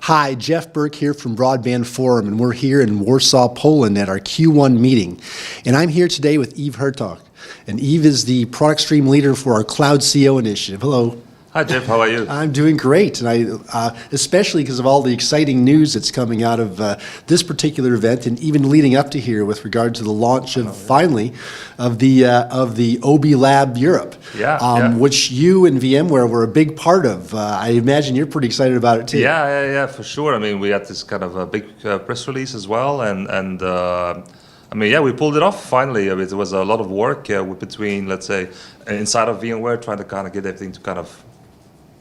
Hi, Jeff Burke here from Broadband Forum, and we're here in Warsaw, Poland at our Q1 meeting. And I'm here today with Yves Hertoghs. And Yves is the Product Stream Leader for our CloudCO initiative. Hello. Hi, Jeff. How are you? I'm doing great, and especially because of all the exciting news that's coming out of this particular event, and even leading up to here with regard to the launch of finally of the OB Lab Europe, which you and vmWare were a big part of. I imagine you're pretty excited about it too. Yeah, for sure. I mean, we had this kind of a big press release as well, and I mean, yeah, we pulled it off finally. I mean, it was a lot of work between, let's say, inside of vmWare, trying to kind of get everything to kind of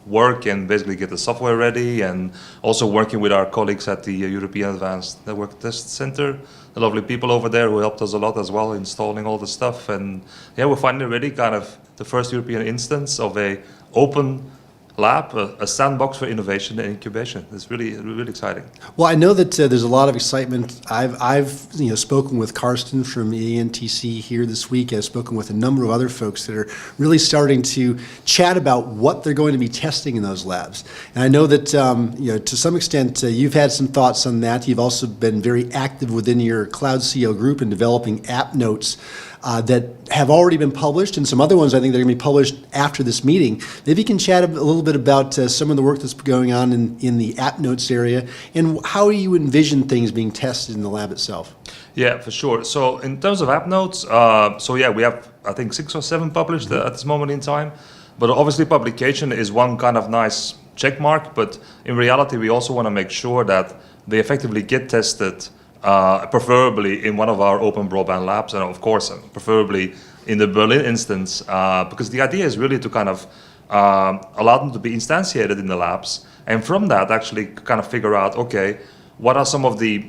work and basically get the software ready, and also working with our colleagues at the European Advanced Network Test Center, the lovely people over there who helped us a lot as well, installing all the stuff. And yeah, we're finally ready, kind of the first European instance of a open lab, a sandbox for innovation and incubation. It's really, really exciting. Well, I know that there's a lot of excitement. I've spoken with Karsten from ENTC here this week. I've spoken with a number of other folks that are really starting to chat about what they're going to be testing in those labs. And I know that to some extent you've had some thoughts on that. You've also been very active within your CloudCO group in developing app notes that have already been published, and some other ones I think they're going to be published after this meeting. Maybe you can chat a little bit about some of the work that's going on in the app notes area, and how you envision things being tested in the lab itself. Yeah, for sure. So in terms of app notes, we have, I think, 6 or 7 published at this moment in time. But obviously publication is one kind of nice check mark, but in reality we also want to make sure that they effectively get tested, preferably in one of our Open Broadband labs, and of course preferably in the Berlin instance, because the idea is really to kind of allow them to be instantiated in the labs, and from that actually kind of figure out, okay, what are some of the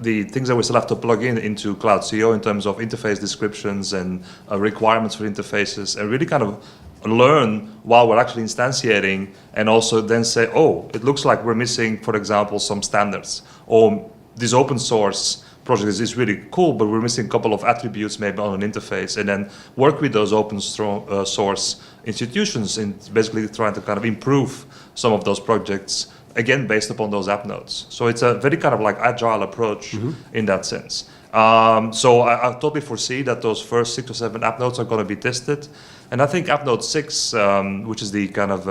things that we still have to plug into CloudCO in terms of interface descriptions and requirements for interfaces, and really kind of learn while we're actually instantiating, and also then say, oh, it looks like we're missing, for example, some standards, or this open source project is really cool, but we're missing a couple of attributes maybe on an interface, and then work with those open source institutions in basically trying to kind of improve some of those projects, again, based upon those app notes. So it's a very kind of like agile approach in that sense. So I totally foresee that those first 6 or 7 app notes are going to be tested. And I think app note 6, which is the kind of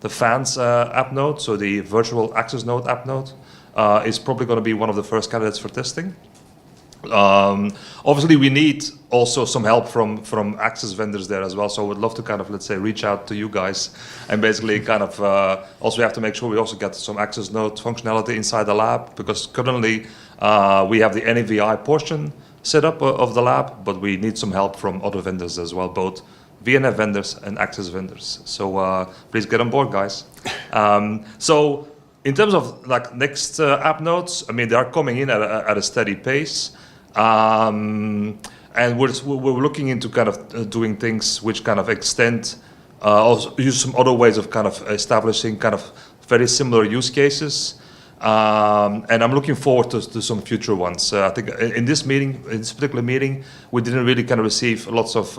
the fans app note, so the virtual access node app note, is probably going to be one of the first candidates for testing. Obviously, we need also some help from access vendors there as well. So I would love to kind of, let's say, reach out to you guys, and basically kind of also have to make sure we also get some access node functionality inside the lab, because currently we have the NAVI portion set up of the lab, but we need some help from other vendors as well, both VNF vendors and access vendors. So please get on board, guys. So in terms of like next app notes, I mean, they are coming in at a steady pace. And we're looking into kind of doing things which kind of extend, also use some other ways of kind of establishing kind of very similar use cases. And I'm looking forward to some future ones. I think in this particular meeting, we didn't really kind of receive lots of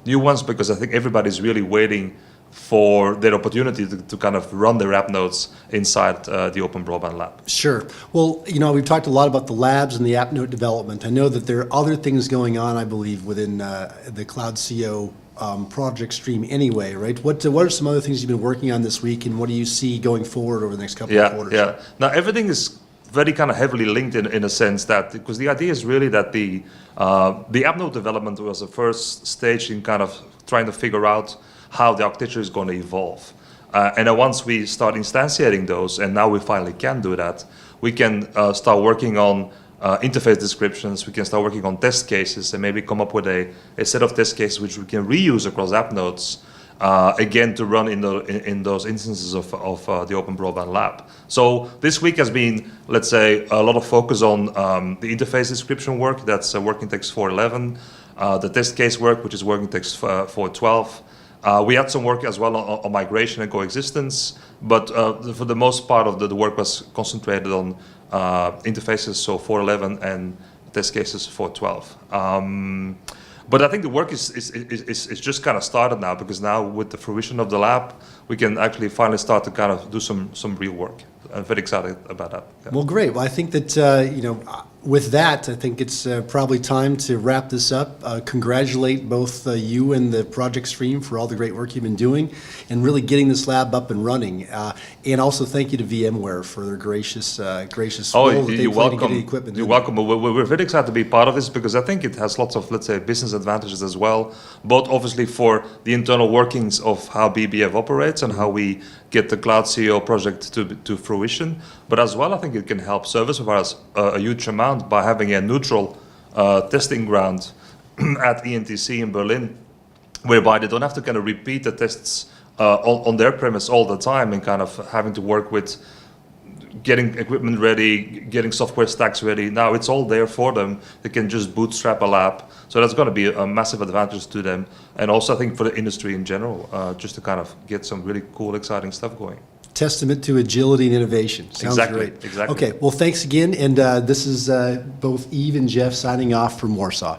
new ones, because I think everybody's really waiting for their opportunity to kind of run their app notes inside the Open Broadband Lab. Sure. Well, we've talked a lot about the labs and the app note development. I know that there are other things going on, I believe, within the CloudCO Project Stream anyway, right? What are some other things you've been working on this week, and what do you see going forward over the next couple of quarters? Yeah. Now, everything is very kind of heavily linked in a sense, that because the idea is really that the app note development was the first stage in kind of trying to figure out how the architecture is going to evolve. And then once we start instantiating those, and now we finally can do that, we can start working on interface descriptions, we can start working on test cases, and maybe come up with a set of test cases which we can reuse across app notes, again, to run in those instances of the Open Broadband Lab. So this week has been, let's say, a lot of focus on the interface description work, that's working text 411, the test case work, which is working text 412. We had some work as well on migration and coexistence, but for the most part of the work was concentrated on interfaces, so 411, and test cases 412. But I think the work is just kind of started now, because now with the fruition of the lab, we can actually finally start to kind of do some real work. I'm very excited about that. Yeah. Well, great. Well, I think that, with that, I think it's probably time to wrap this up. Congratulate both you and the Project Stream for all the great work you've been doing and really getting this lab up and running. And also thank you to vmWare for their gracious role that they you're play to welcome. getting equipment. You're welcome. We're very excited to be part of this because I think it has lots of, let's say, business advantages as well, both obviously for the internal workings of how BBF operates and how we get the CloudCO project to fruition, but as well I think it can help service providers a huge amount by having a neutral testing ground at ENTC in Berlin, whereby they don't have to kind of repeat the tests on their premise all the time and kind of having to work with getting equipment ready, getting software stacks ready. Now it's all there for them. They can just bootstrap a lab. So that's going to be a massive advantage to them. And also I think for the industry in general, just to kind of get some really cool, exciting stuff going. Testament to agility and innovation. Sounds Exactly, great. exactly. Okay, well, thanks again. And this is both Yves and Jeff signing off from Warsaw.